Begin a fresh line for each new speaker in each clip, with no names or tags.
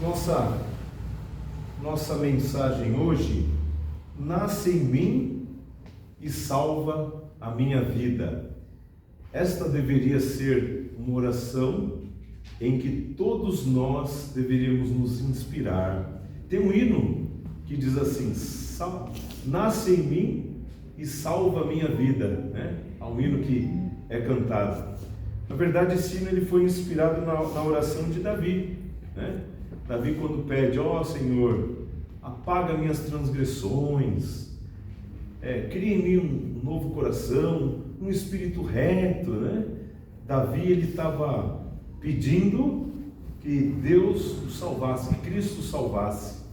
Nossa mensagem hoje: nasce em mim e salva a minha vida. Esta deveria ser uma oração em que todos nós deveríamos nos inspirar. Tem um hino que diz assim: nasce em mim e salva a minha vida, né? Há um hino que é cantado. Na verdade, esse hino ele foi inspirado na oração de Davi, né? Davi, quando pede: ó Senhor, apaga minhas transgressões, cria em mim um novo coração, um espírito reto, né? Davi, ele estava pedindo que Deus o salvasse, que Cristo o salvasse.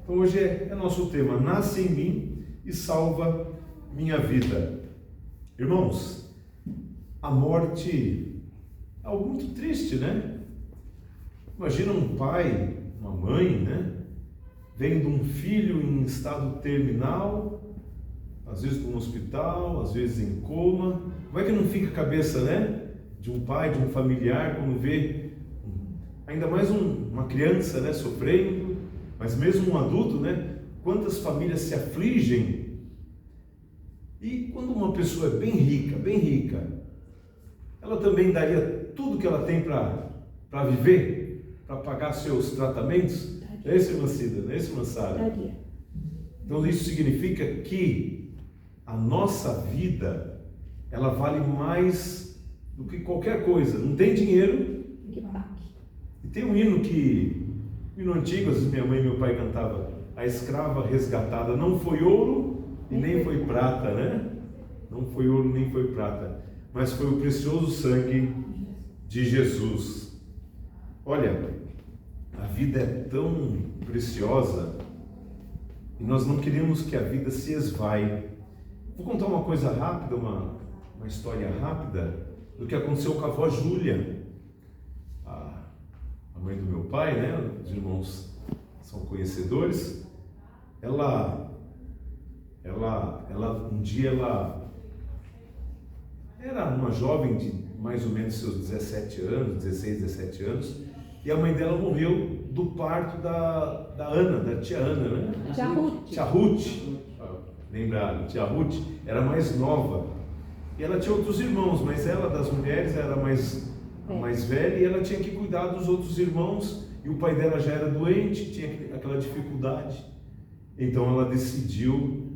Então hoje é nosso tema: nasce em mim e salva minha vida. Irmãos, a morte é algo muito triste, né? Imagina um pai, uma mãe, né? Vendo um filho em estado terminal, às vezes no hospital, às vezes em coma. Como é que não fica a cabeça, né? De um pai, de um familiar, quando vê ainda mais uma criança, né, sofrendo, mas mesmo um adulto, né? Quantas famílias se afligem. E quando uma pessoa é bem rica, ela também daria tudo que ela tem para viver, para pagar seus tratamentos? Não é isso, irmã Cida? Não é isso, irmã Sara? Então isso significa que a nossa vida, ela vale mais do que qualquer coisa. Não tem dinheiro. E tem um hino antigo, às vezes minha mãe e meu pai cantavam: a escrava resgatada não foi ouro e nem foi prata, né? Não foi ouro nem foi prata, mas foi o precioso sangue de Jesus. Olha, a vida é tão preciosa e nós não queremos que a vida se esvaie. Vou contar uma coisa rápida, uma história rápida do que aconteceu com a avó Júlia, a mãe do meu pai, né? Os irmãos são conhecedores. Ela um dia ela era uma jovem de mais ou menos seus 17 anos, 16, 17 anos, e a mãe dela morreu do parto da Ana, da tia Ana, né? Tia Ruth. Lembraram? Tia Ruth era mais nova. E ela tinha outros irmãos, mas ela, das mulheres, era a mais velha, e ela tinha que cuidar dos outros irmãos, e o pai dela já era doente, tinha aquela dificuldade. Então ela decidiu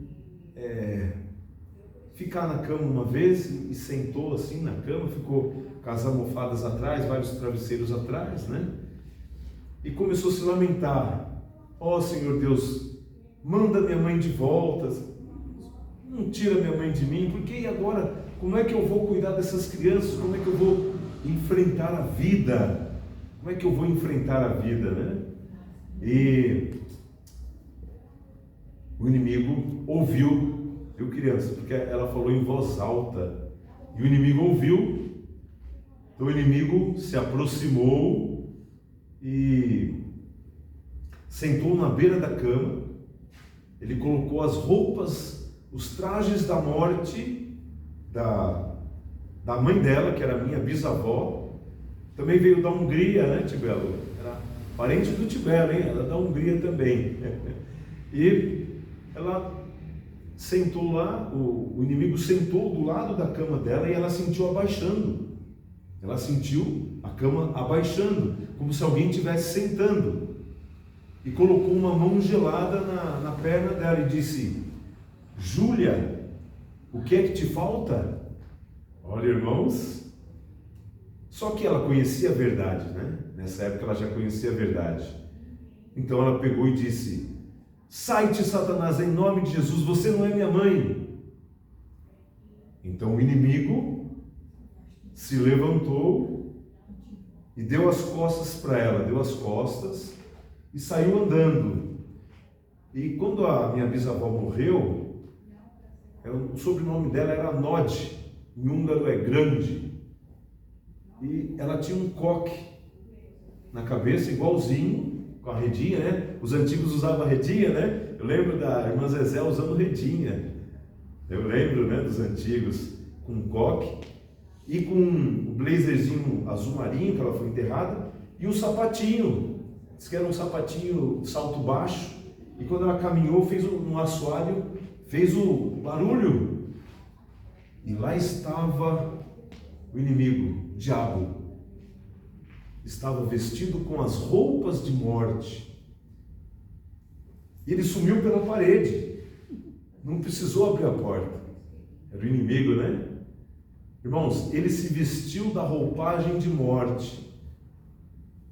ficar na cama uma vez e sentou assim na cama, ficou com as almofadas atrás, vários travesseiros atrás, né? E começou a se lamentar: ó Senhor Deus, manda minha mãe de volta, não tira minha mãe de mim, porque e agora? Como é que eu vou cuidar dessas crianças? Como é que eu vou enfrentar a vida? Como é que eu vou enfrentar a vida, né? E o inimigo ouviu, viu, criança? Porque ela falou em voz alta, e o inimigo ouviu. Então o inimigo se aproximou e sentou na beira da cama. Ele colocou as roupas, os trajes da morte da mãe dela, que era minha bisavó. Também veio da Hungria, né, Tibelo? Era parente do Tibelo, hein? Ela é da Hungria também. E ela sentou lá, o inimigo sentou do lado da cama dela e ela sentiu abaixando. Ela sentiu a cama abaixando, como se alguém estivesse sentando. E colocou uma mão gelada na perna dela e disse: Júlia, o que é que te falta? Olha, irmãos, só que ela conhecia a verdade, né? Nessa época ela já conhecia a verdade. Então ela pegou e disse: sai-te, Satanás, em nome de Jesus, você não é minha mãe. Então o inimigo se levantou e deu as costas para ela, deu as costas e saiu andando. E quando a minha bisavó morreu, o sobrenome dela era Nod, em húngaro é grande, e ela tinha um coque na cabeça, igualzinho, com a redinha, né? Os antigos usavam a redinha, né? Eu lembro da irmã Zezé usando redinha. Eu lembro, né, dos antigos, com coque e com um blazerzinho azul marinho, que ela foi enterrada, e um sapatinho diz que era um sapatinho salto baixo, e quando ela caminhou, fez um assoalho, fez o barulho. E lá estava o inimigo, o diabo. Estava vestido com as roupas de morte. E ele sumiu pela parede. Não precisou abrir a porta. Era o inimigo, né? Irmãos, ele se vestiu da roupagem de morte.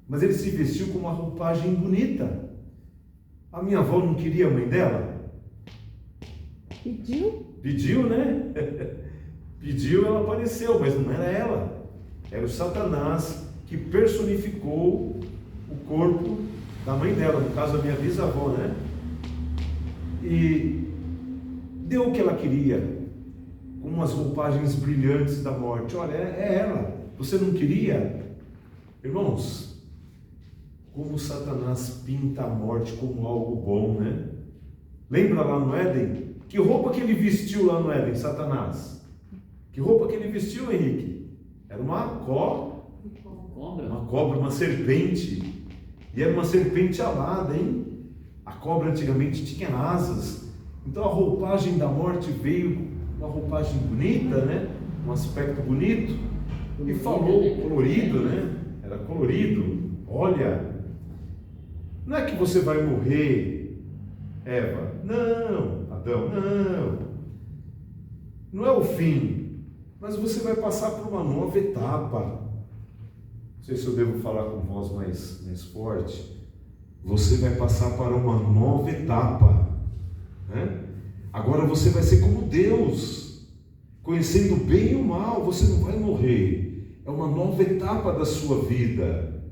Mas ele se vestiu com uma roupagem bonita. A minha avó não queria a mãe dela? Pediu, né? Pediu, ela apareceu, mas não era ela. Era o Satanás que personificou o corpo da mãe dela, no caso a minha bisavó, né? E deu o que ela queria, com umas roupagens brilhantes da morte. Olha, é ela. Você não queria? Irmãos, como Satanás pinta a morte como algo bom, né? Lembra lá no Éden? Que roupa que ele vestiu lá no Éden, Satanás? Que roupa que ele vestiu, Henrique? Era uma cobra, uma serpente. E era uma serpente alada, hein? A cobra antigamente tinha asas. Então a roupagem da morte veio, uma roupagem bonita, né? Um aspecto bonito. E falou colorido, né? Era colorido. Olha, não é que você vai morrer, Eva. Não, Adão, não. Não é o fim. Mas você vai passar por uma nova etapa. Não sei se eu devo falar com voz mais forte. Você vai passar para uma nova etapa, né? Agora você vai ser como Deus, conhecendo o bem e o mal. Você não vai morrer. É uma nova etapa da sua vida.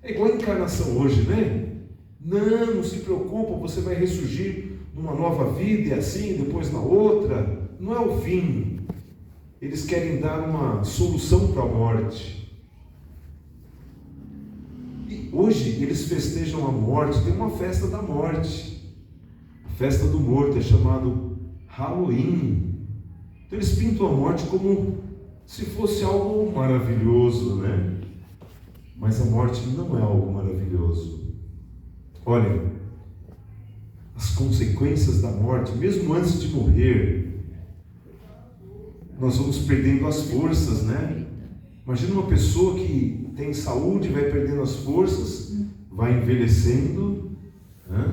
É igual a encarnação hoje, né? Não se preocupa, você vai ressurgir numa nova vida, e assim, depois na outra. Não é o fim. Eles querem dar uma solução para a morte. E hoje eles festejam a morte, tem uma festa da morte. A festa do morto é chamado Halloween. Então eles pintam a morte como se fosse algo maravilhoso, né? Mas a morte não é algo maravilhoso. Olha, as consequências da morte, mesmo antes de morrer, nós vamos perdendo as forças, né? Imagina uma pessoa que tem saúde, vai perdendo as forças, vai envelhecendo, né?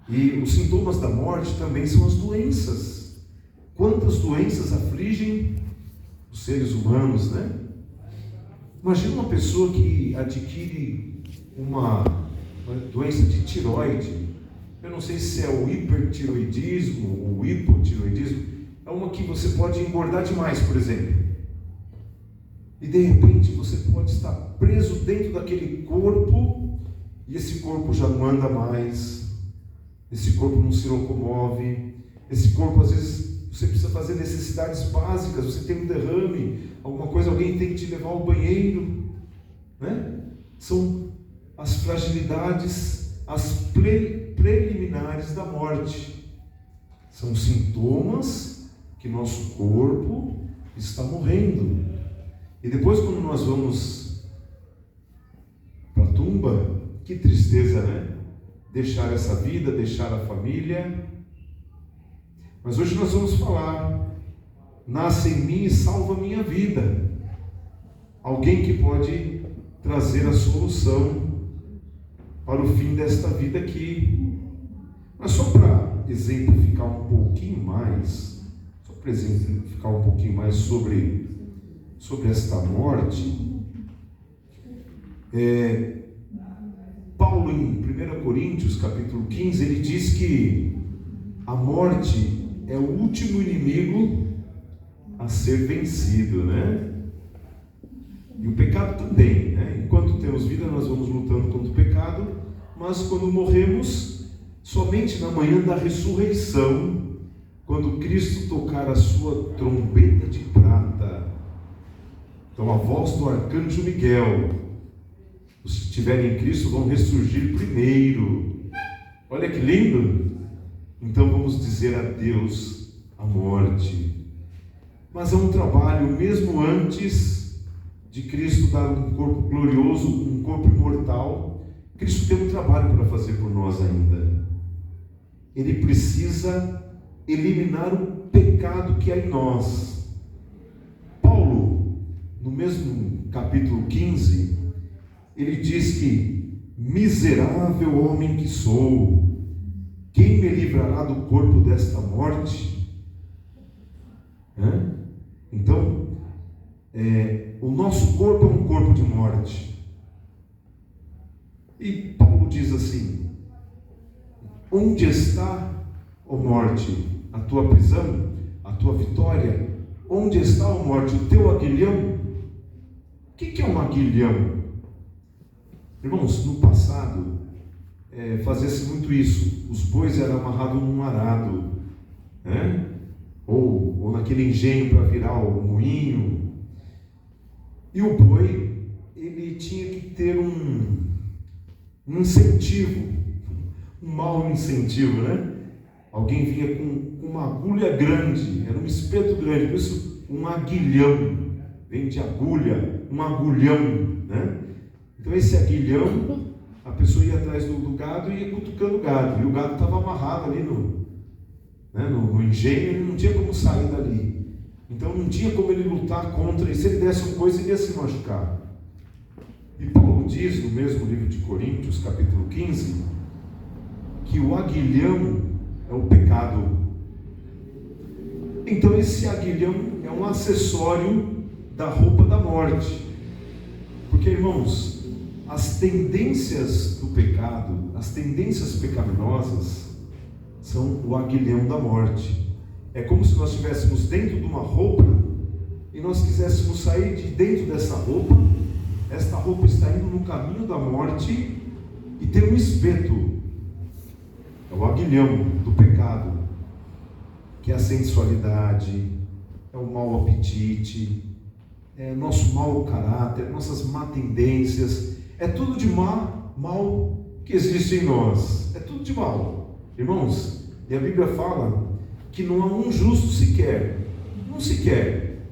E os sintomas da morte também são as doenças. Quantas doenças afligem os seres humanos, né? Imagina uma pessoa que adquire uma doença de tireoide. Eu não sei se é o hipertiroidismo ou o hipotiroidismo. É uma que você pode engordar demais, por exemplo. E de repente você pode estar preso dentro daquele corpo, e esse corpo já não anda mais, esse corpo não se locomove, esse corpo às vezes você precisa fazer necessidades básicas, você tem um derrame, alguma coisa, alguém tem que te levar ao banheiro, né? São as fragilidades, as preliminares da morte. São sintomas que nosso corpo está morrendo. E depois, quando nós vamos para a tumba, que tristeza, né? Deixar essa vida, deixar a família. Mas hoje nós vamos falar: nasce em mim e salva a minha vida. Alguém que pode trazer a solução para o fim desta vida aqui. Mas só para exemplificar um pouquinho mais, sobre esta morte, Paulo em 1 Coríntios capítulo 15, ele diz que a morte é o último inimigo a ser vencido, né? E o pecado também, né? Enquanto temos vida, nós vamos lutando contra o pecado, mas quando morremos, somente na manhã da ressurreição, quando Cristo tocar a sua trombeta de prata, então a voz do arcanjo Miguel, os que estiverem em Cristo vão ressurgir primeiro. Olha que lindo! Então vamos dizer adeus à morte. Mas é um trabalho, mesmo antes de Cristo dar um corpo glorioso, um corpo imortal,
Cristo tem um trabalho para fazer por nós ainda. Ele precisa eliminar o pecado que há em nós. Paulo, no mesmo capítulo 15, ele diz que: miserável homem que sou, quem me livrará do corpo desta morte? Então, o nosso corpo é um corpo de morte. E Paulo diz assim: onde está, ó morte, a tua prisão, a tua vitória? Onde está, ó morte, o teu aguilhão? O que é um aguilhão? Irmãos, no passado, fazia-se muito isso. Os bois eram amarrados num arado, ou naquele engenho para virar o moinho. E o boi, ele tinha que ter um incentivo, um mau incentivo, Alguém vinha com uma agulha grande, era um espeto grande, por isso um aguilhão, vem de agulha, um agulhão, Então esse aguilhão, a pessoa ia atrás do gado e ia cutucando o gado, e o gado estava amarrado ali no engenho, ele não tinha como sair dali. Então não tinha como ele lutar contra, e se ele desse uma coisa, ele ia se machucar. E Paulo diz no mesmo livro de Coríntios, capítulo 15, que o aguilhão é o pecado. Então esse aguilhão é um acessório da roupa da morte. Porque, irmãos, as tendências do pecado, as tendências pecaminosas, são o aguilhão da morte. É como se nós estivéssemos dentro de uma roupa e nós quiséssemos sair de dentro dessa roupa. Esta roupa está indo no caminho da morte e tem um espeto. É o aguilhão do pecado, que é a sensualidade, é o mau apetite, é o nosso mau caráter, nossas má tendências. É tudo de mal que existe em nós. É tudo de mal. Irmãos, e a Bíblia fala que não há um justo sequer. Não sequer.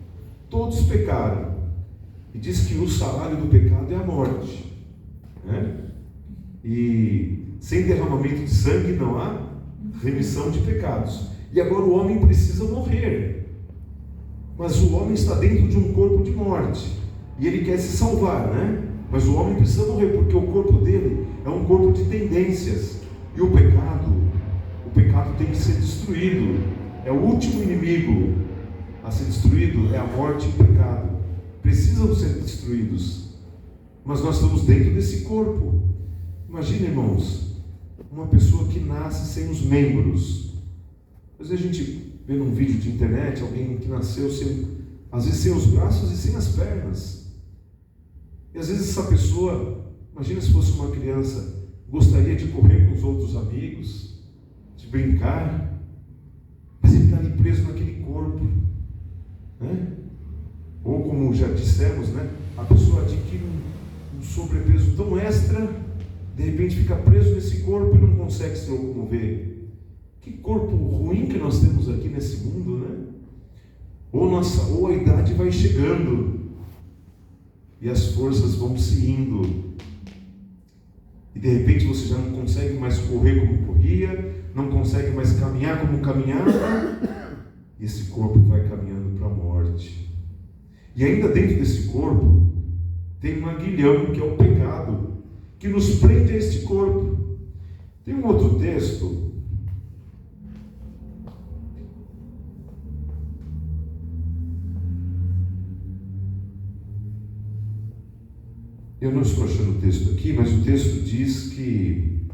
Todos pecaram. E diz que o salário do pecado é a morte. E sem derramamento de sangue não há remissão de pecados. E agora o homem precisa morrer. Mas o homem está dentro de um corpo de morte. E ele quer se salvar, Mas o homem precisa morrer, porque o corpo dele é um corpo de tendências. E o pecado tem que ser destruído. É o último inimigo a ser destruído, é a morte e o pecado. Precisam ser destruídos. Mas nós estamos dentro desse corpo. Imagina, irmãos, uma pessoa que nasce sem os membros. Às vezes a gente vê num vídeo de internet alguém que nasceu às vezes sem os braços e sem as pernas. E às vezes essa pessoa, imagina se fosse uma criança, gostaria de correr com os outros amigos, de brincar, mas ele está ali preso naquele corpo, Ou como já dissemos, a pessoa adquire um sobrepeso tão extra, de repente fica preso nesse corpo e não consegue se locomover. Que corpo ruim que nós temos aqui nesse mundo, Ou a idade vai chegando e as forças vão se indo, e de repente você já não consegue mais correr como corria, não consegue mais caminhar como caminhava, e esse corpo vai caminhando para a morte. E ainda dentro desse corpo tem um aguilhão, que é o pecado, que nos prende a este corpo. Tem um outro texto, eu não estou achando o texto aqui, mas o texto diz que,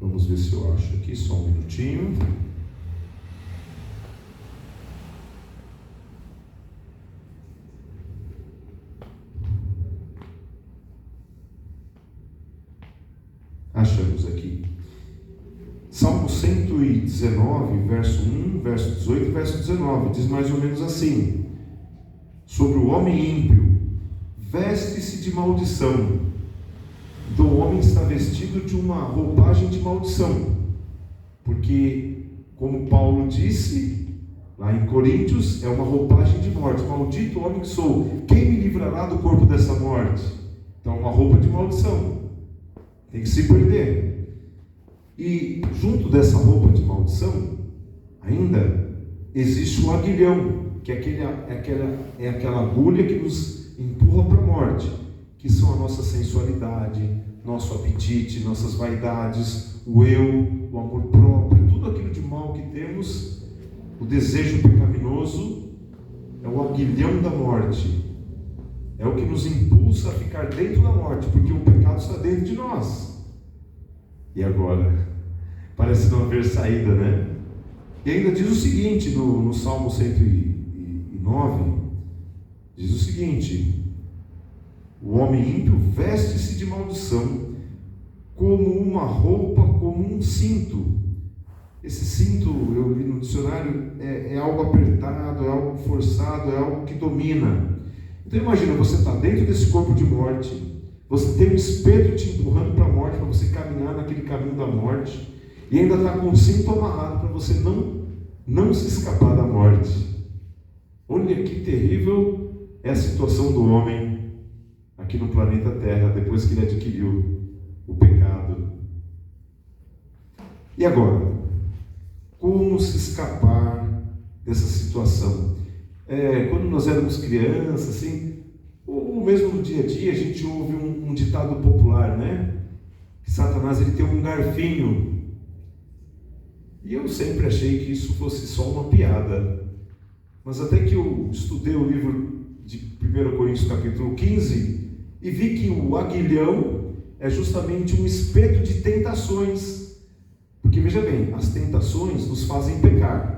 vamos ver se eu acho aqui, só um minutinho. Achamos aqui. Salmo 119, verso 1, verso 18 e verso 19, diz mais ou menos assim: sobre o homem ímpio, veste-se de maldição. Então o homem está vestido de uma roupagem de maldição, porque, como Paulo disse lá em Coríntios, é uma roupagem de morte. Maldito o homem que sou, quem me livrará do corpo dessa morte? Então, uma roupa de maldição tem que se perder. E junto dessa roupa de maldição, ainda existe o aguilhão, que é aquela agulha que nos empurra para a morte, que são a nossa sensualidade, nosso apetite, nossas vaidades, o eu, o amor próprio, tudo aquilo de mal que temos, o desejo pecaminoso, é o aguilhão da morte. É o que nos impulsa a ficar dentro da morte, porque o pecado está dentro de nós. E agora? Parece não haver saída, né? E ainda diz o seguinte no Salmo 109, diz o seguinte: o homem ímpio veste-se de maldição, como uma roupa, como um cinto. Esse cinto, eu li no dicionário, é algo apertado, é algo forçado, é algo que domina. Então imagina, você está dentro desse corpo de morte, você tem um espeto te empurrando para a morte, para você caminhar naquele caminho da morte, e ainda está com o cinto amarrado para você não se escapar da morte. Olha que terrível é a situação do homem aqui no planeta Terra, depois que ele adquiriu o pecado. E agora? Como se escapar dessa situação? Quando nós éramos crianças, assim, ou mesmo no dia a dia, a gente ouve um ditado popular, né? Que Satanás ele tem um garfinho. E eu sempre achei que isso fosse só uma piada. Mas até que eu estudei o livro de 1 Coríntios capítulo 15 e vi que o aguilhão é justamente um espeto de tentações. Porque veja bem, as tentações nos fazem pecar.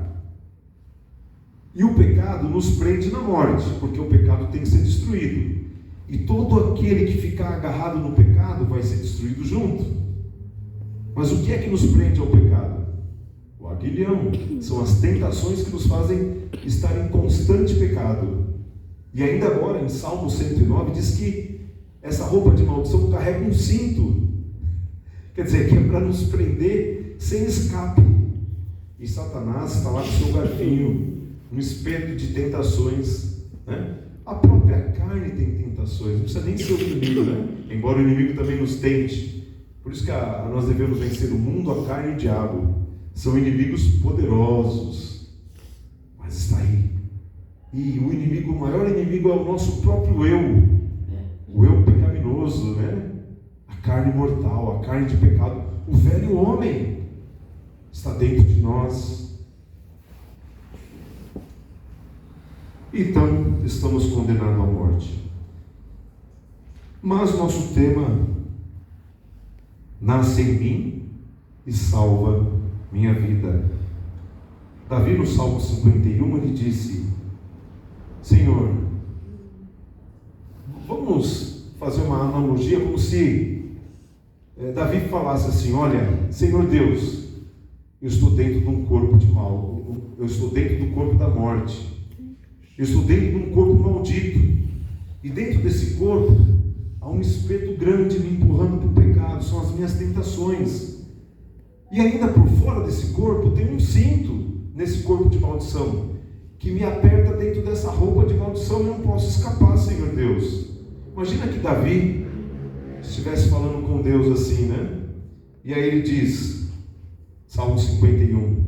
E o pecado nos prende na morte, porque o pecado tem que ser destruído. E todo aquele que ficar agarrado no pecado vai ser destruído junto. Mas o que é que nos prende ao pecado? O aguilhão. São as tentações que nos fazem estar em constante pecado. E ainda agora, em Salmo 109, diz que essa roupa de maldição carrega um cinto. Quer dizer, que é para nos prender sem escape. E Satanás está lá com seu garfinho, um espeto de tentações, né? A própria carne tem tentações, não precisa nem ser o inimigo, né? Embora o inimigo também nos tente. Por isso que nós devemos vencer o mundo, a carne e o diabo. São inimigos poderosos, mas está aí. E o maior inimigo é o nosso próprio eu, o eu pecaminoso, né? A carne mortal, a carne de pecado, o velho homem está dentro de nós. Então, estamos condenados à morte. Mas nosso tema: nasce em mim e salva minha vida. Davi, no Salmo 51, ele disse: Senhor, vamos fazer uma analogia como se Davi falasse assim: olha, Senhor Deus, eu estou dentro de um corpo de mal, eu estou dentro do corpo da morte, eu estou dentro de um corpo maldito, e dentro desse corpo há um espeto grande me empurrando para o pecado, são as minhas tentações, e ainda por fora desse corpo tem um cinto nesse corpo de maldição, que me aperta dentro dessa roupa de maldição, e eu não posso escapar, Senhor Deus. Imagina que Davi estivesse falando com Deus assim, né? E aí ele diz, Salmo 51,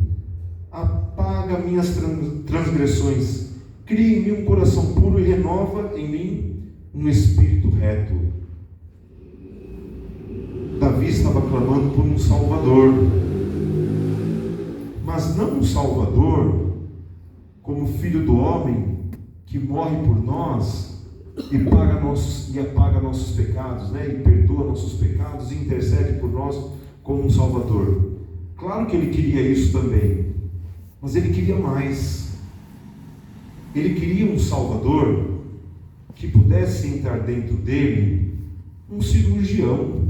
apaga minhas transgressões, cria em mim um coração puro e renova em mim um espírito reto. Davi estava clamando por um Salvador, mas não um Salvador como filho do homem que morre por nós e apaga nossos pecados, né? E perdoa nossos pecados e intercede por nós como um Salvador. Claro que ele queria isso também, mas ele queria mais. Ele queria um Salvador que pudesse entrar dentro dele um cirurgião.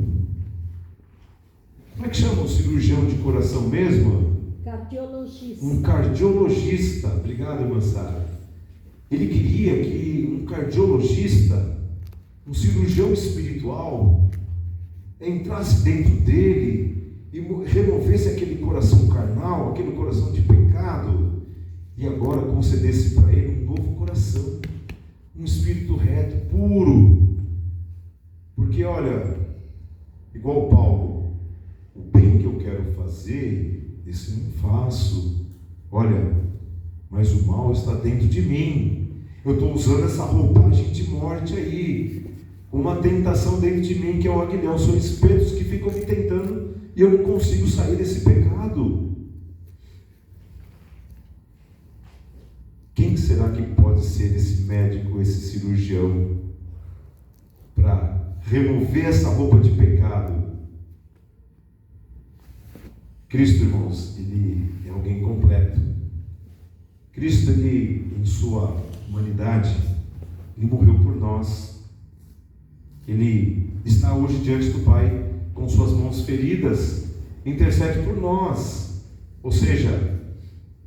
Como é que chama um cirurgião de coração mesmo?
Cardiologista.
Um cardiologista. Obrigado, irmã Sara. Ele queria que um cardiologista, um cirurgião espiritual, entrasse dentro dele e removesse aquele coração carnal, aquele coração de pecado, e agora concedesse para ele um novo coração, um espírito reto, puro. Porque, olha, igual Paulo, o bem que eu quero fazer, esse eu não faço. Olha, mas o mal está dentro de mim. Eu estou usando essa roupagem de morte aí. Uma tentação dentro de mim, que é o aguilhão. São espíritos que ficam me tentando e eu não consigo sair desse pecado. Quem será que pode ser esse médico, esse cirurgião, para remover essa roupa de pecado? Cristo, irmãos, ele é alguém completo. Cristo, ele, em sua humanidade, ele morreu por nós. Ele está hoje diante do Pai com suas mãos feridas, intercede por nós. Ou seja,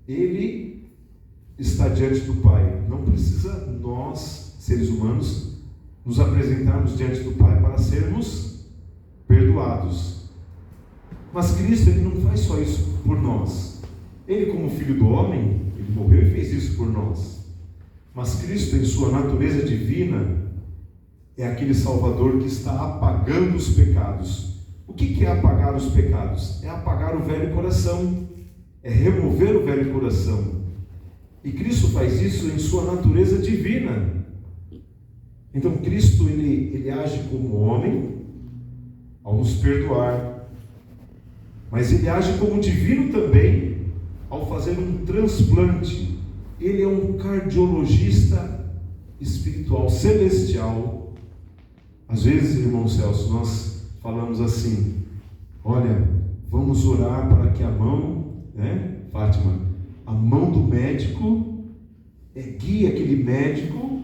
ele está diante do Pai. Não precisa nós, seres humanos, nos apresentarmos diante do Pai para sermos perdoados. Mas Cristo, ele não faz só isso por nós. Ele, como Filho do homem, ele morreu e fez isso por nós. Mas Cristo, em sua natureza divina, é aquele Salvador que está apagando os pecados. O que é apagar os pecados? É apagar o velho coração, é remover o velho coração. E Cristo faz isso em sua natureza divina. Então Cristo, ele age como homem ao nos perdoar, mas ele age como divino também ao fazer um transplante. Ele é um cardiologista espiritual, celestial. Às vezes, irmão Celso, nós falamos assim: olha, vamos orar para que a mão, Fátima, a mão do médico guie aquele médico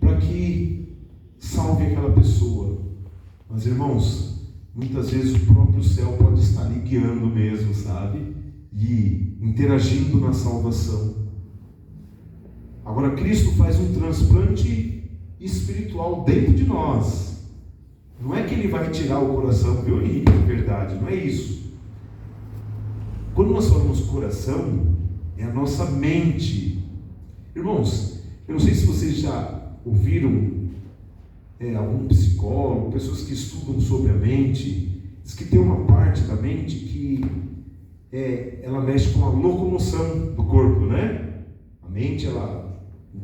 para que salve aquela pessoa. Mas, irmãos, muitas vezes o próprio céu pode estar ali guiando mesmo, sabe? E interagindo na salvação. Agora, Cristo faz um transplante espiritual dentro de nós. Não é que ele vai tirar o coração, viu, Henrique? É verdade, não é isso. Quando nós falamos coração, é a nossa mente. Irmãos, eu não sei se vocês já ouviram algum psicólogo, pessoas que estudam sobre a mente, diz que tem uma parte da mente que ela mexe com a locomoção do corpo, né? A mente, ela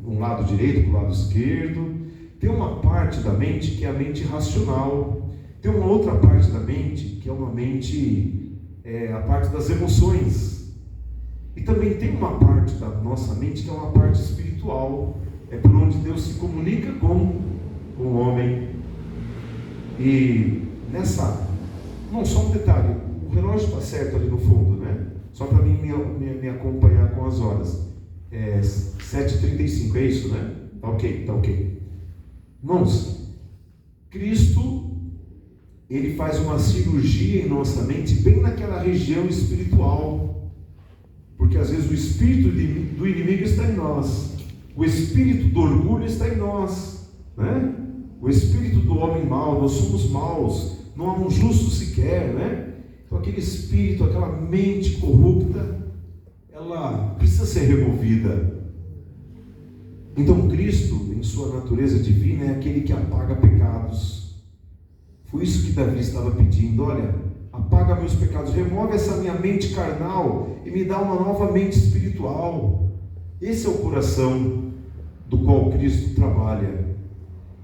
um lado direito para o lado esquerdo. Tem uma parte da mente que é a mente racional. Tem uma outra parte da mente que é uma mente, a parte das emoções. E também tem uma parte da nossa mente que é uma parte espiritual. É por onde Deus se comunica com o homem. E nessa... Não, só um detalhe. O relógio está certo ali no fundo, né? Só para mim me acompanhar com as horas. 7h35, é isso, né? Tá ok. Irmãos, Cristo, ele faz uma cirurgia em nossa mente, bem naquela região espiritual. Porque às vezes o espírito do inimigo está em nós. O espírito do orgulho está em nós, né? O espírito do homem mau, nós somos maus, não há um justo sequer, né? Então aquele espírito, aquela mente corrupta, ela precisa ser removida. Então Cristo, em sua natureza divina, é aquele que apaga pecados. Foi isso que Davi estava pedindo: olha, apaga meus pecados, remove essa minha mente carnal e me dá uma nova mente espiritual. Esse é o coração do qual Cristo trabalha.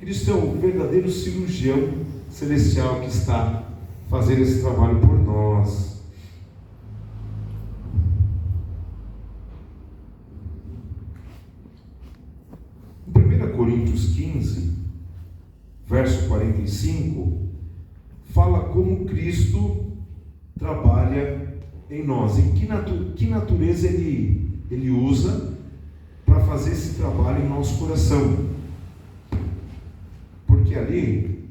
Cristo é o verdadeiro cirurgião celestial que está fazendo esse trabalho por nós. Em 1 Coríntios 15, verso 45, fala como Cristo trabalha em nós, e que natureza ele usa para fazer esse trabalho em nosso coração. Porque ali,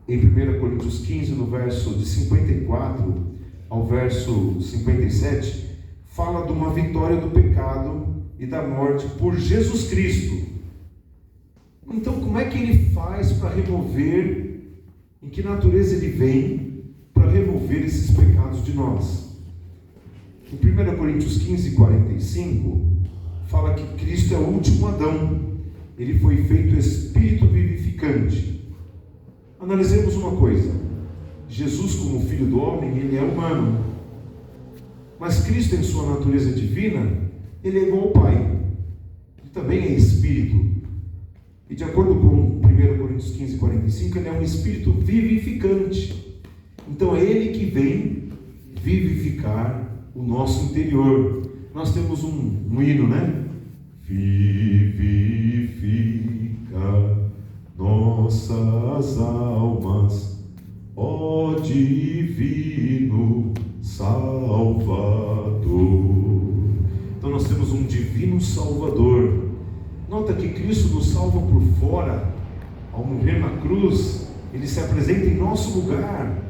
em 1 Coríntios 15, no verso de 54 ao verso 57, fala de uma vitória do pecado e da morte por Jesus Cristo. Então, como é que ele faz para remover, em que natureza ele vem para remover esses pecados de nós? Em 1 Coríntios 15, 45, fala que Cristo é o último Adão. ele foi feito Espírito vivificante. Analisemos uma coisa: Jesus, como Filho do homem, ele é humano, mas Cristo, em sua natureza divina, ele é igual ao Pai, ele também é Espírito, e de acordo com 1 Coríntios 15, 45, ele é um Espírito vivificante. Então é ele que vem vivificar o nosso interior. Nós temos um hino, né? Vivifica nossas almas, ó divino Salvador. Então nós temos um divino Salvador. Nota que Cristo nos salva por fora. Ao morrer na cruz, ele se apresenta em nosso lugar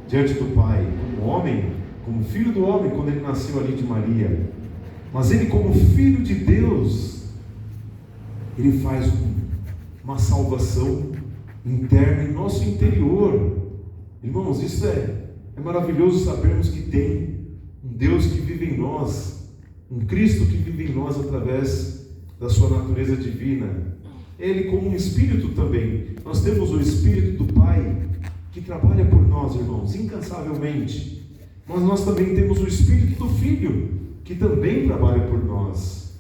diante do Pai, como homem, como Filho do homem, quando ele nasceu ali de Maria. Mas ele, como Filho de Deus, ele faz uma salvação interna em nosso interior. Irmãos, isso é maravilhoso sabermos que tem um Deus que vive em nós, um Cristo que vive em nós através da sua natureza divina. Ele como um Espírito também. Nós temos o Espírito do Pai que trabalha por nós, irmãos, incansavelmente. Mas nós também temos o Espírito do Filho que também trabalha por nós.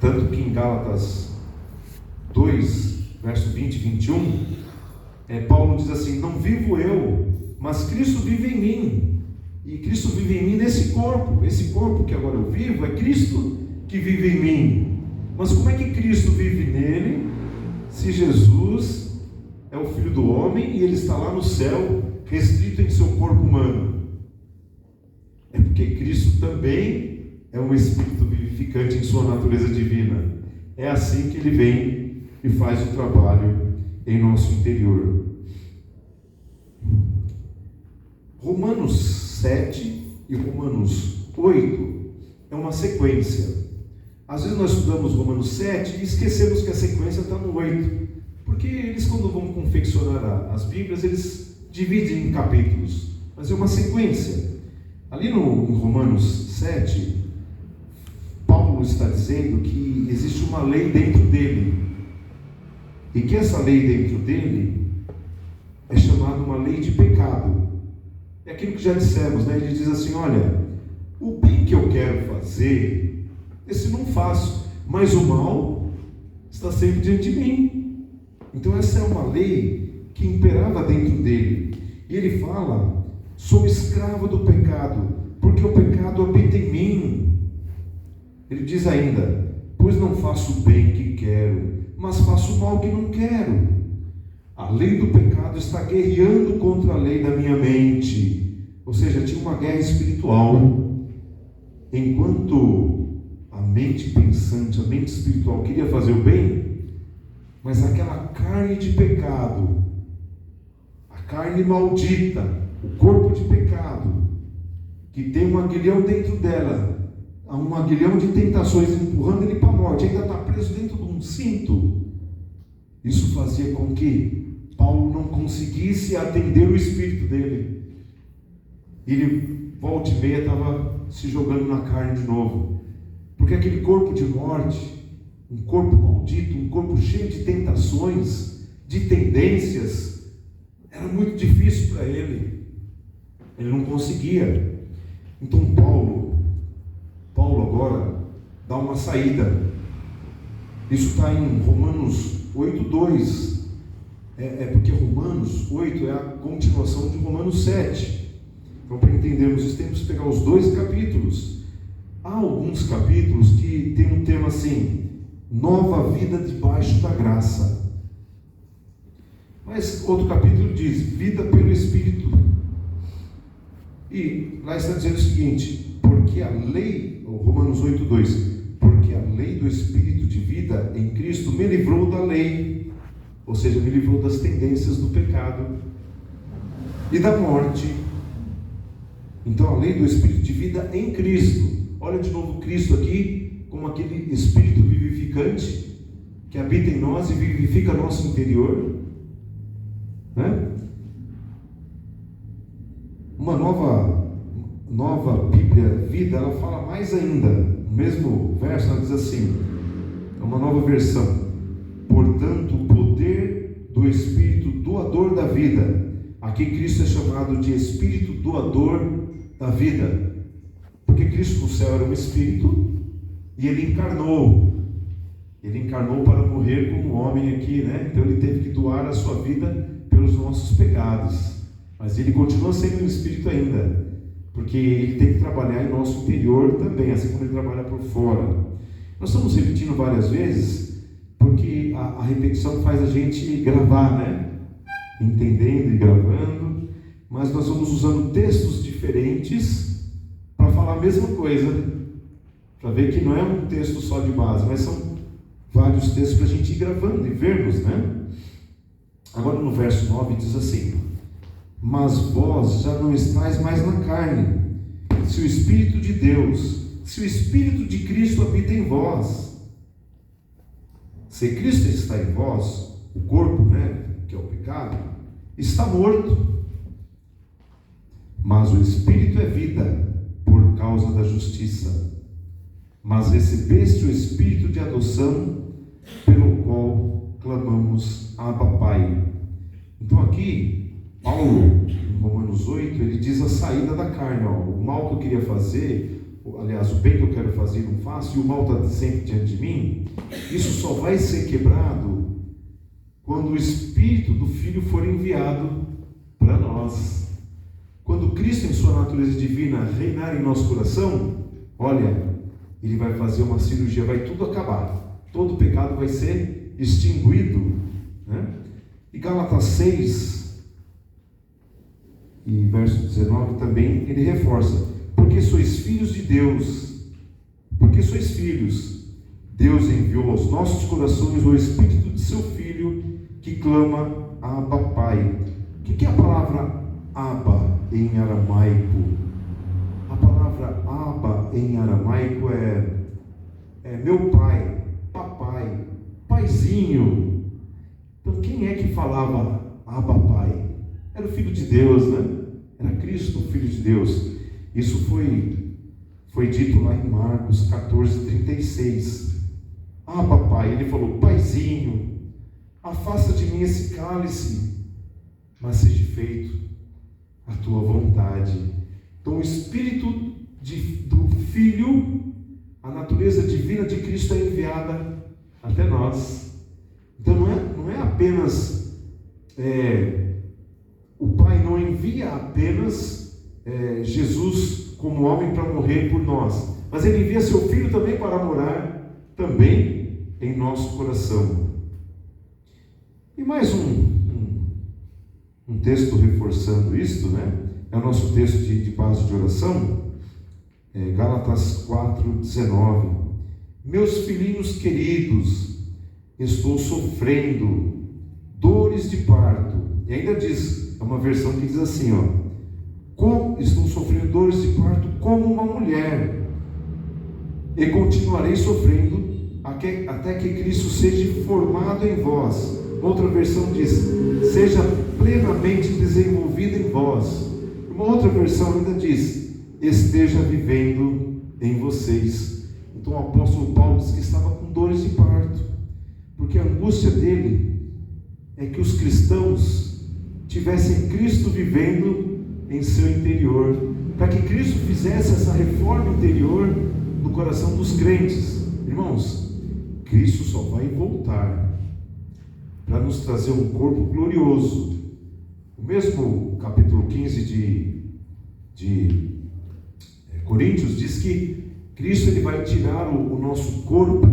Tanto que em Gálatas 2, verso 20 e 21, Paulo diz assim: não vivo eu, mas Cristo vive em mim. E Cristo vive em mim nesse corpo. Esse corpo que agora eu vivo é Cristo que vive em mim. Mas como é que Cristo vive nele, se Jesus é o Filho do homem e ele está lá no céu, restrito em seu corpo humano? É porque Cristo também é um Espírito vivificante em sua natureza divina. É assim que ele vem e faz o trabalho em nosso interior. Romanos 7 e Romanos 8 é uma sequência. Às vezes nós estudamos Romanos 7 e esquecemos que a sequência está no 8, porque eles, quando vão confeccionar as Bíblias, eles dividem em capítulos, mas é uma sequência. Ali em Romanos 7, Paulo está dizendo que existe uma lei dentro dele, e que essa lei dentro dele é chamada uma lei de pecado. É aquilo que já dissemos, né? Ele diz assim: olha, o bem que eu quero fazer, esse não faço, mas o mal está sempre diante de mim. Então essa é uma lei que imperava dentro dele. E ele fala: sou escravo do pecado, porque o pecado habita em mim. Ele diz ainda: pois não faço o bem que quero, mas faço o mal que não quero. A lei do pecado está guerreando contra a lei da minha mente. Ou seja, tinha uma guerra espiritual. Enquanto a mente pensante, a mente espiritual queria fazer o bem, mas aquela carne de pecado, a carne maldita, o corpo de pecado, que tem um aguilhão dentro dela, um aguilhão de tentações empurrando ele para a morte, ainda está preso dentro de um cinto. Isso fazia com que Paulo não conseguisse atender o espírito dele. Ele, volta e meia, estava se jogando na carne de novo. Porque aquele corpo de morte, um corpo maldito, um corpo cheio de tentações, de tendências, era muito difícil para ele. Ele não conseguia. Então Paulo agora dá uma saída. Isso está em Romanos 8:2. Porque Romanos 8 é a continuação de Romanos 7. Então, para entendermos isso, temos que pegar os dois capítulos. Há alguns capítulos que tem um tema assim: nova vida debaixo da graça. Mas outro capítulo diz: vida pelo Espírito. E lá está dizendo o seguinte: porque a lei, Romanos 8:2, porque a lei do Espírito de vida em Cristo me livrou da lei, ou seja, me livrou das tendências do pecado e da morte. Então a lei do Espírito de vida em Cristo. Olha de novo Cristo aqui como aquele Espírito vivificante que habita em nós e vivifica nosso interior, né? Uma nova Bíblia Vida, ela fala mais ainda. No mesmo verso ela diz assim, uma nova versão. Portanto, o poder do Espírito doador da vida. Aqui Cristo é chamado de Espírito doador da vida. Porque Cristo no céu era um Espírito e Ele encarnou. Ele encarnou para morrer como homem aqui, né? Então Ele teve que doar a sua vida pelos nossos pecados. Mas Ele continua sendo um Espírito ainda. Porque Ele tem que trabalhar em nosso interior também, assim como Ele trabalha por fora. Nós estamos repetindo várias vezes, porque a repetição faz a gente gravar, né? Entendendo e gravando, mas nós vamos usando textos diferentes para falar a mesma coisa, para ver que não é um texto só de base, mas são vários textos para a gente ir gravando e vermos, né? Agora no verso 9 diz assim: mas vós já não estáis mais na carne, se o Espírito de Deus, se o Espírito de Cristo habita em vós. Se Cristo está em vós, o corpo, né, que é o pecado, está morto. Mas o Espírito é vida por causa da justiça. Mas recebeste o Espírito de adoção, pelo qual clamamos Abba, Pai. Então aqui, Paulo, em Romanos 8, ele diz a saída da carne. O mal que eu queria fazer, aliás, o bem que eu quero fazer não faço, e o mal está sempre diante de mim. Isso só vai ser quebrado quando o Espírito do Filho for enviado para nós. Quando Cristo, em sua natureza divina, reinar em nosso coração, olha, Ele vai fazer uma cirurgia, vai tudo acabar. Todo o pecado vai ser extinguido, né? E Gálatas 6, e verso 19 também, ele reforça: porque sois filhos de Deus, porque sois filhos, Deus enviou aos nossos corações o Espírito de seu Filho, que clama Abba, Pai. O que é a palavra Abba em aramaico? A palavra Abba em aramaico é meu pai, papai, paizinho. Então quem é que falava Abba, Pai? Era o Filho de Deus, né? Era Cristo, o Filho de Deus. Isso foi dito lá em Marcos 14:36. Abba, Pai. Ele falou: paizinho, afasta de mim esse cálice, mas seja feito a tua vontade. Então o Espírito do Filho, a natureza divina de Cristo é enviada até nós. Então não é apenas o Pai não envia apenas Jesus como homem para morrer por nós, mas Ele envia seu Filho também para morar também em nosso coração. E mais um texto reforçando isto, né? É o nosso texto de base de oração, Gálatas 4:19. Meus filhinhos queridos, estou sofrendo dores de parto. E ainda diz, é uma versão que diz assim, estou sofrendo dores de parto como uma mulher, e continuarei sofrendo até que Cristo seja formado em vós. Outra versão diz: seja plenamente desenvolvido em vós. Uma outra versão ainda diz: esteja vivendo em vocês. Então o apóstolo Paulo diz que estava com dores de parto, porque a angústia dele é que os cristãos tivessem Cristo vivendo em seu interior, para que Cristo fizesse essa reforma interior no coração dos crentes. Irmãos, Cristo só vai voltar para nos trazer um corpo glorioso. O mesmo capítulo 15 de Coríntios diz que Cristo ele vai tirar o nosso corpo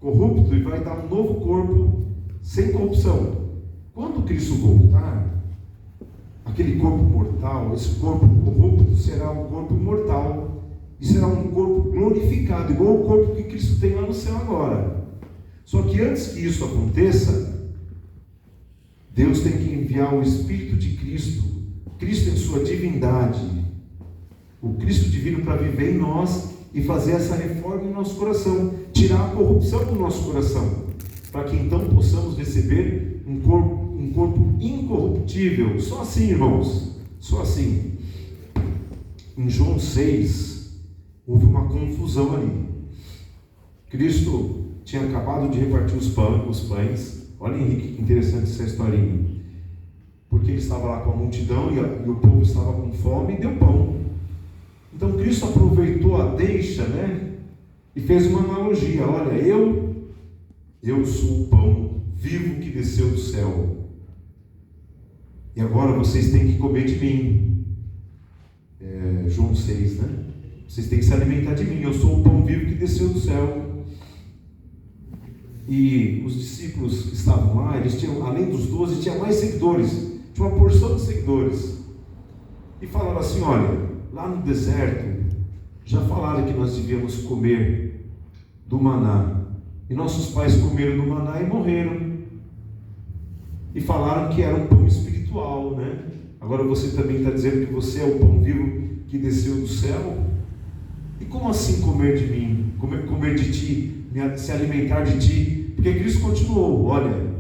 corrupto e vai dar um novo corpo sem corrupção. Quando Cristo voltar, aquele corpo mortal, esse corpo corrupto, será um corpo imortal e será um corpo glorificado, igual o corpo que Cristo tem lá no céu agora. Só que antes que isso aconteça, Deus tem que enviar o Espírito de Cristo, Cristo em sua divindade, o Cristo divino, para viver em nós e fazer essa reforma em nosso coração, tirar a corrupção do nosso coração, para que então possamos receber um corpo incorruptível. Só assim, irmãos, só assim. Em João 6, houve uma confusão ali. Cristo tinha acabado de repartir os pães. Olha, Henrique, que interessante essa historinha. Porque ele estava lá com a multidão e o povo estava com fome e deu pão. Então Cristo aproveitou a deixa, né? E fez uma analogia. Olha, eu sou o pão vivo que desceu do céu. E agora vocês têm que comer de mim. João 6, né? Vocês têm que se alimentar de mim. Eu sou o pão vivo que desceu do céu. E os discípulos que estavam lá, eles tinham, além dos 12, tinha mais seguidores. Tinha uma porção de seguidores. E falaram assim: olha, lá no deserto, já falaram que nós devíamos comer do maná. E nossos pais comeram do maná e morreram. E falaram que era um pão espiritual, né? Agora você também está dizendo que você é o pão vivo que desceu do céu? E como assim comer de mim? Comer de ti? Se alimentar de ti? Porque Cristo continuou: olha,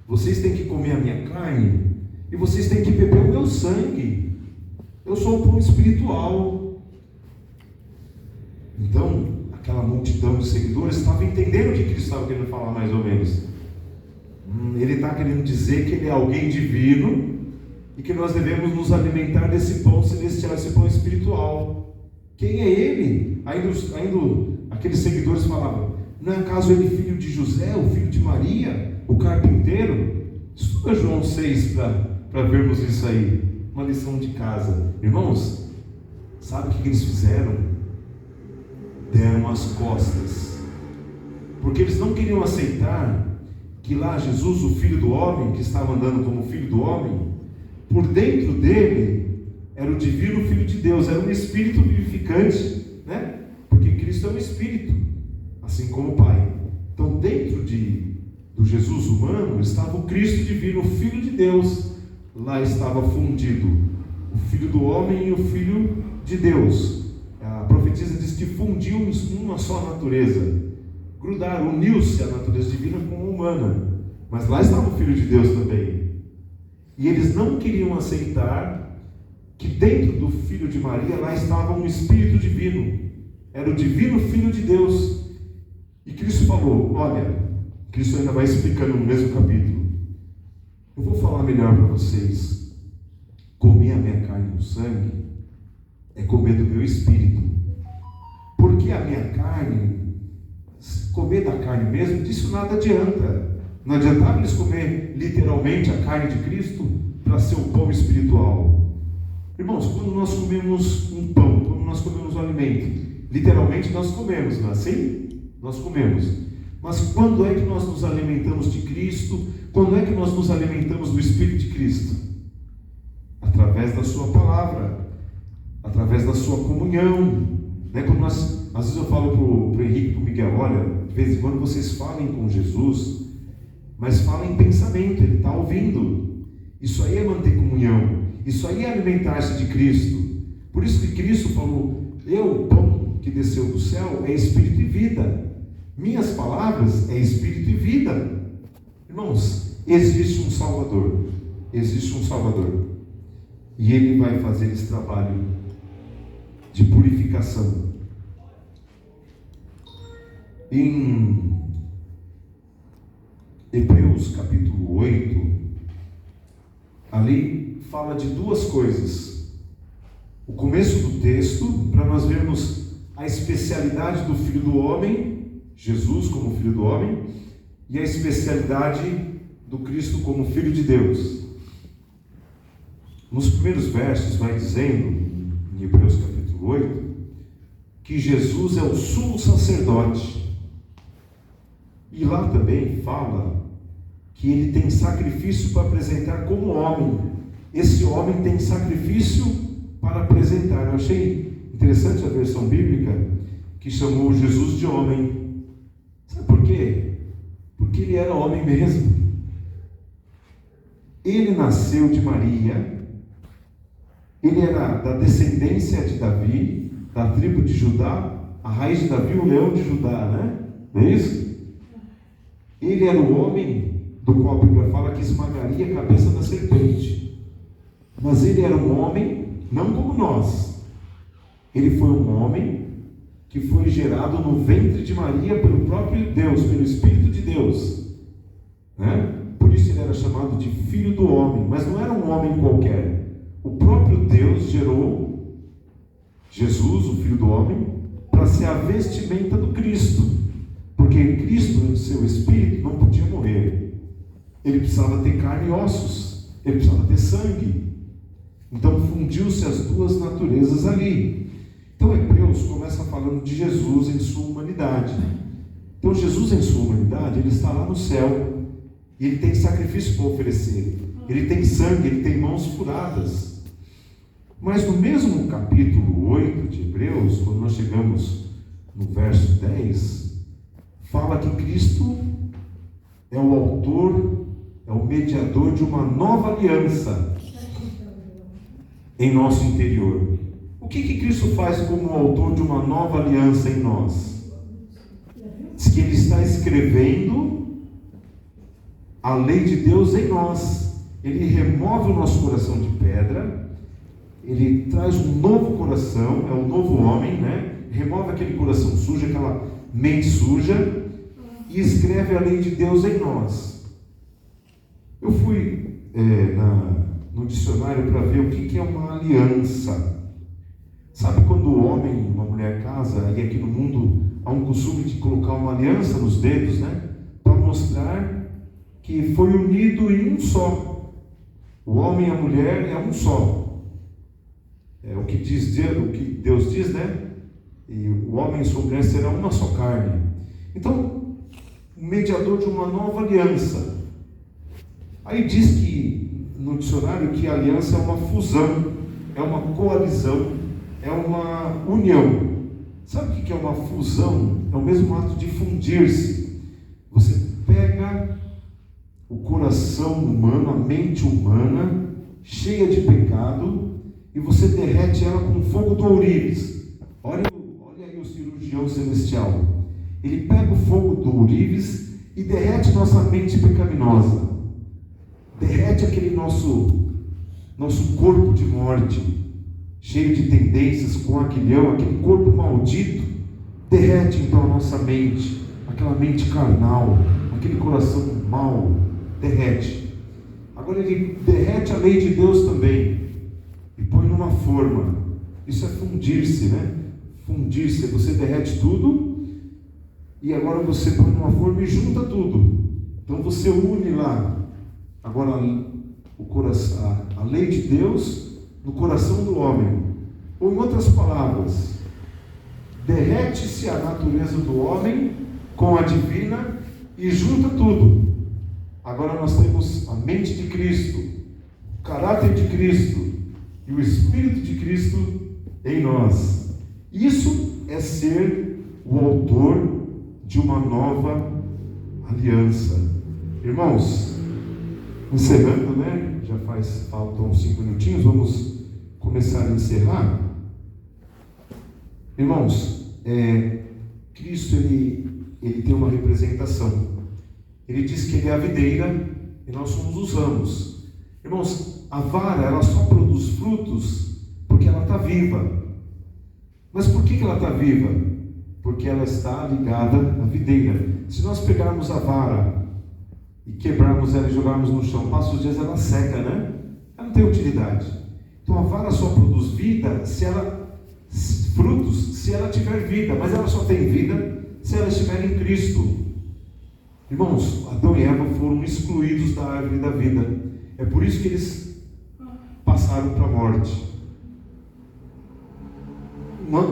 vocês têm que comer a minha carne e vocês têm que beber o meu sangue. Eu sou o pão espiritual. Então, aquela multidão de seguidores estava entendendo o que Cristo estava querendo falar, mais ou menos. Ele está querendo dizer que ele é alguém divino e que nós devemos nos alimentar desse pão celestial, desse pão espiritual. Quem é ele? Ainda aqueles seguidores falavam: não é acaso ele filho de José, o filho de Maria, o carpinteiro? Estuda João 6 para vermos isso aí. Uma lição de casa. Irmãos, sabe o que eles fizeram? Deram as costas, porque eles não queriam aceitar que lá Jesus, o Filho do Homem, que estava andando como Filho do Homem, por dentro dele era o divino Filho de Deus, era um Espírito vivificante, né? Porque Cristo é um Espírito, assim como o Pai. Então, dentro do Jesus humano estava o Cristo divino, o Filho de Deus. Lá estava fundido o Filho do Homem e o Filho de Deus. A profetisa diz que fundiu uma só natureza, grudaram, uniu-se a natureza divina com a humana. Mas lá estava o Filho de Deus também. E eles não queriam aceitar que dentro do Filho de Maria lá estava um Espírito divino. Era o divino Filho de Deus. E Cristo falou: olha, Cristo ainda vai explicando no mesmo capítulo. Eu vou falar melhor para vocês. Comer a minha carne e o sangue é comer do meu espírito. Porque a minha carne, comer da carne mesmo, disso nada adianta. Não adiantava eles comer literalmente a carne de Cristo para ser o pão espiritual. Irmãos, quando nós comemos um pão, quando nós comemos um alimento, literalmente nós comemos, não é assim? Nós comemos. Mas quando é que nós nos alimentamos de Cristo? Quando é que nós nos alimentamos do Espírito de Cristo? Através da sua palavra, através da sua comunhão, né? Quando às vezes eu falo para o Henrique e para o Miguel: olha, de vez em quando vocês falem com Jesus, mas falem em pensamento, ele está ouvindo. Isso aí é manter comunhão, isso aí é alimentar-se de Cristo. Por isso que Cristo falou: eu, o pão que desceu do céu, é espírito e vida. Minhas palavras é espírito e vida. Irmãos, existe um Salvador. Existe um Salvador. E Ele vai fazer esse trabalho de purificação. Em Hebreus capítulo 8, ali fala de duas coisas. O começo do texto, para nós vermos a especialidade do Filho do Homem, Jesus como Filho do Homem, e a especialidade do Cristo como Filho de Deus. Nos primeiros versos vai dizendo, em Hebreus capítulo 8, que Jesus é o sumo sacerdote. E lá também fala que ele tem sacrifício para apresentar como homem. Esse homem tem sacrifício para apresentar. Eu achei interessante a versão bíblica que chamou Jesus de homem. Sabe por quê? Porque ele era homem mesmo. Ele nasceu de Maria, ele era da descendência de Davi, da tribo de Judá, a raiz de Davi, o leão de Judá, né? Não é isso? Ele era o homem do qual a Bíblia fala que esmagaria a cabeça da serpente. Mas ele era um homem, não como nós. Ele foi um homem que foi gerado no ventre de Maria pelo próprio Deus, pelo Espírito de Deus, né? Por isso ele era chamado de Filho do Homem, mas não era um homem qualquer. O próprio Deus gerou Jesus, o Filho do Homem, para ser a vestimenta do Cristo, porque Cristo, em seu Espírito, não podia morrer. Ele precisava ter carne e ossos, ele precisava ter sangue. Então fundiu-se as duas naturezas ali. Então Hebreus começa falando de Jesus em sua humanidade. Então Jesus em sua humanidade, ele está lá no céu, e ele tem sacrifício para oferecer, ele tem sangue, ele tem mãos furadas. Mas no mesmo capítulo 8 de Hebreus, quando nós chegamos no verso 10, fala que Cristo é o autor, é o mediador de uma nova aliança em nosso interior. O que Cristo faz como autor de uma nova aliança em nós? Diz que ele está escrevendo a lei de Deus em nós. Ele remove o nosso coração de pedra, ele traz um novo coração, é um novo homem, né? Remove aquele coração sujo, aquela mente suja, e escreve a lei de Deus em nós. Eu fui no dicionário para ver o que é uma aliança. Sabe quando o homem e uma mulher casam, e aqui no mundo há um costume de colocar uma aliança nos dedos, né? Para mostrar que foi unido em um só. O homem e a mulher é um só. É o que Deus diz, né? E o homem e sua mulher serão uma só carne. Então, o mediador de uma nova aliança. Aí diz que, no dicionário, que a aliança é uma fusão, é uma coalizão, é uma união. Sabe o que é uma fusão? É o mesmo ato de fundir-se. Você pega o coração humano, a mente humana, cheia de pecado, e você derrete ela com fogo do ourives. Olha aí o cirurgião celestial. Ele pega o fogo do ourives e derrete nossa mente pecaminosa. Derrete aquele nosso corpo de morte, cheio de tendências, com aguilhão, aquele corpo maldito. Derrete então a nossa mente, aquela mente carnal, aquele coração mau. Derrete. Agora ele derrete a lei de Deus também e põe numa forma. Isso é fundir-se, né? Fundir-se, você derrete tudo e agora você põe numa forma e junta tudo. Então você une lá agora o coração, a lei de Deus no coração do homem. Ou em outras palavras, derrete-se a natureza do homem com a divina e junta tudo. Agora nós temos a mente de Cristo, o caráter de Cristo e o Espírito de Cristo em nós. Isso é ser o autor de uma nova aliança. Irmãos, encerrando, né? Já faltam 5 minutinhos, vamos começar a encerrar. Irmãos, Cristo ele tem uma representação. Ele diz que ele é a videira e nós somos os ramos. Irmãos, a vara ela só produz frutos porque ela está viva. Mas por que ela está viva? Porque ela está ligada à videira. Se nós pegarmos a vara e quebrarmos ela e jogarmos no chão, passa os dias ela seca, né? Ela não tem utilidade. Então a vara só produz vida frutos se ela tiver vida, mas ela só tem vida se ela estiver em Cristo. Irmãos, Adão e Eva foram excluídos da árvore da vida. É por isso que eles passaram para a morte.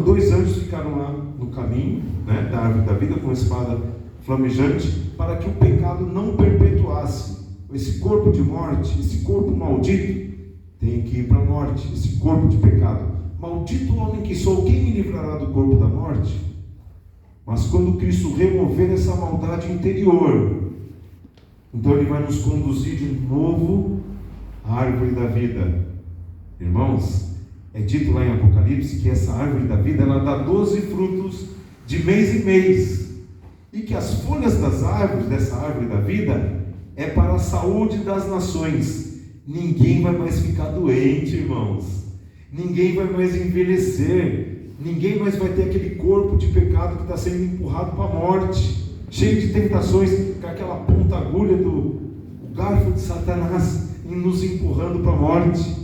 2 anjos ficaram lá no caminho, né, da árvore da vida com a espada flamejante, para que o pecado não perpetuasse. Esse corpo de morte, esse corpo maldito, tem que ir para a morte. Esse corpo de pecado. Maldito o homem que sou, quem me livrará do corpo da morte? Mas quando Cristo remover essa maldade interior, então Ele vai nos conduzir de novo à árvore da vida. Irmãos, é dito lá em Apocalipse que essa árvore da vida, ela dá 12 frutos de mês em mês. E que as folhas das árvores, dessa árvore da vida, é para a saúde das nações. Ninguém vai mais ficar doente, irmãos. Ninguém vai mais envelhecer. ninguém mais vai ter aquele corpo de pecado que está sendo empurrado para a morte, cheio de tentações, com aquela ponta agulha do garfo de Satanás nos empurrando para a morte.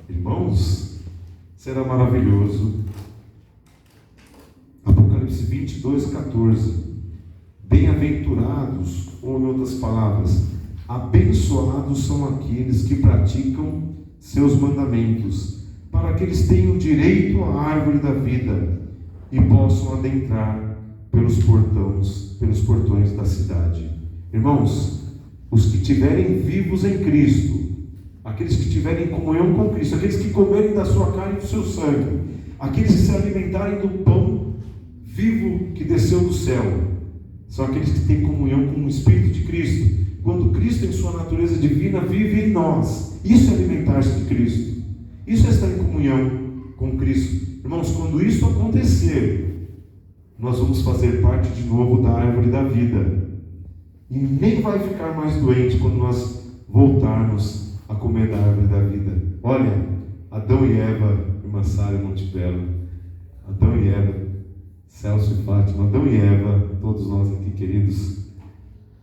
Irmãos, será maravilhoso. Apocalipse 22:14. Bem-aventurados, ou em outras palavras, abençoados são aqueles que praticam seus mandamentos, para que eles tenham direito à árvore da vida e possam adentrar pelos portões da cidade. Irmãos, os que estiverem vivos em Cristo, aqueles que tiverem comunhão com Cristo, aqueles que comerem da sua carne e do seu sangue, aqueles que se alimentarem do pão vivo que desceu do céu, são aqueles que têm comunhão com o Espírito de Cristo. Quando Cristo, em sua natureza divina, vive em nós, isso é alimentar-se de Cristo, isso é estar em comunhão com Cristo. Irmãos, quando isso acontecer, nós vamos fazer parte de novo da árvore da vida, e nem vai ficar mais doente quando nós voltarmos a comer da árvore da vida. Olha, Adão e Eva, irmã Sara Montebello, Adão e Eva, Celso e Fátima, Adão e Eva, todos nós aqui queridos,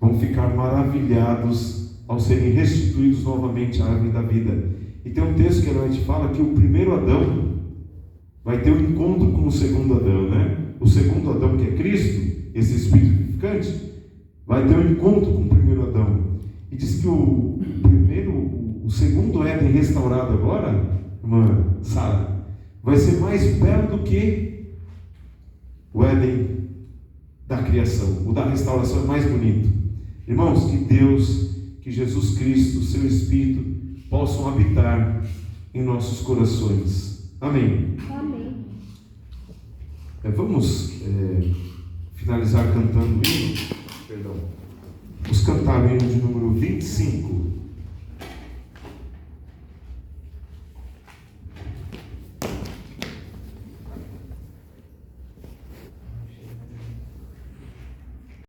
vão ficar maravilhados ao serem restituídos novamente à árvore da vida. E tem um texto que a gente fala que o primeiro Adão vai ter um encontro com o segundo Adão, né? O segundo Adão, que é Cristo, esse Espírito vivificante, vai ter um encontro com o primeiro Adão. E diz que o segundo Éden restaurado agora, irmã Sara, vai ser mais belo do que o Éden da criação. O da restauração é mais bonito. Irmãos, que Deus, que Jesus Cristo, o seu Espírito, possam habitar em nossos corações. Amém.
Amém.
Vamos finalizar cantando o hino. Perdão. Vamos cantar o hino de número 25.